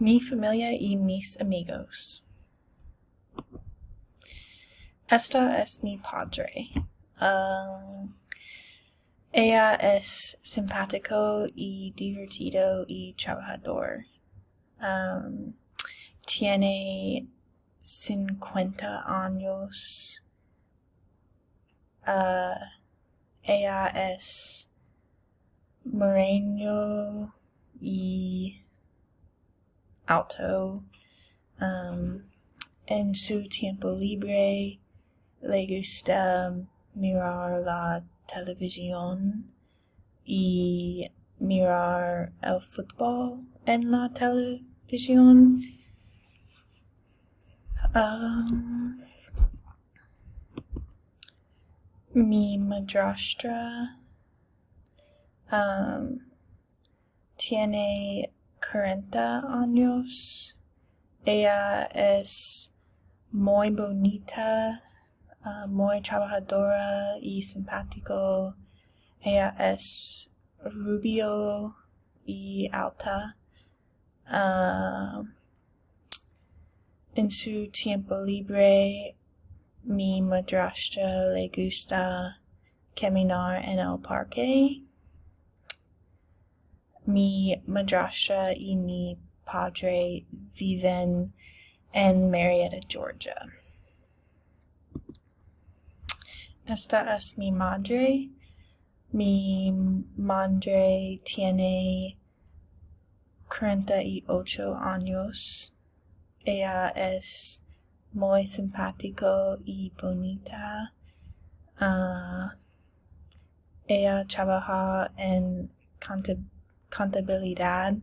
Mi familia y mis amigos. Esta es mi padre. Ella es simpático y divertido y trabajador. Tiene 50 años. Ella es moreno y alto. En su tiempo libre le gusta mirar la televisión y mirar el fútbol en la televisión. Mi madrastra tiene 40 años. Ella es muy bonita, muy trabajadora y simpático. Ella es rubio y alta. En su tiempo libre, mi madrastra le gusta caminar en el parque. Mi madrastra y mi padre viven en Marietta, Georgia. Esta es mi madre. Mi madre tiene 48 años. Ella es muy simpático y bonita. Ella trabaja en contabilidad.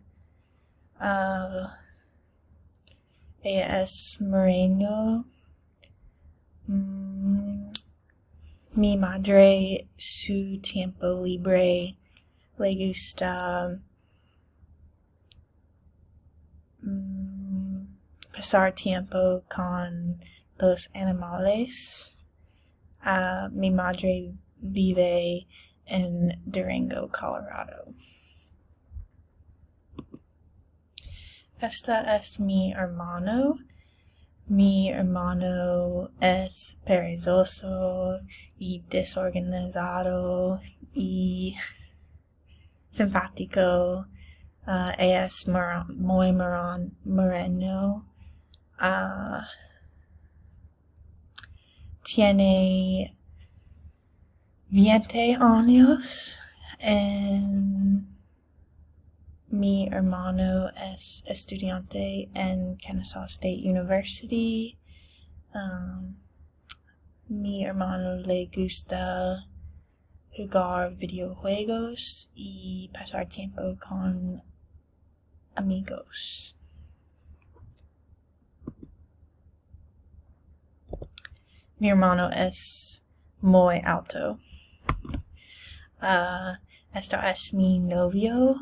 Ella es moreno. Mi madre, su tiempo libre, le gusta pasar tiempo con los animales. Mi madre vive en Durango, Colorado. Esta es mi hermano. Mi hermano es perezoso y desorganizado y simpático. Ella es muy moreno. Tiene 20 años. Mi hermano es estudiante en Kennesaw State University. Mi hermano le gusta jugar videojuegos y pasar tiempo con amigos. Mi hermano es muy alto. Esta es mi novio.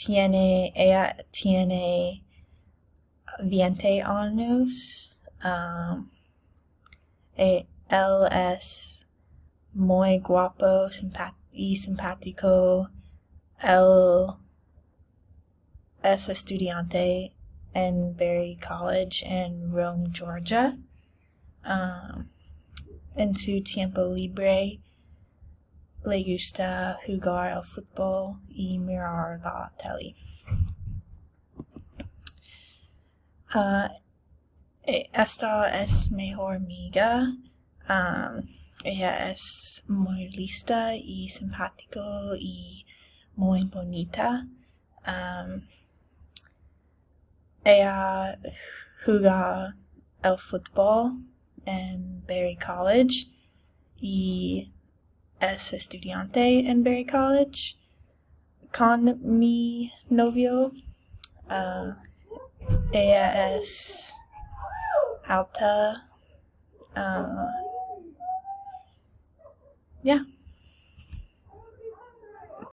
Ella tiene 20 años. Él es muy guapo y simpático. Él es estudiante en Berry College en Rome, Georgia. En su tiempo libre le gusta jugar al fútbol y mirar la tele. Esta es mi mejor amiga. Ella es muy lista y simpático y muy bonita. Ella juega el fútbol en Berry College y es estudiante en Berry College con mi novio. Ella es alta. Yeah.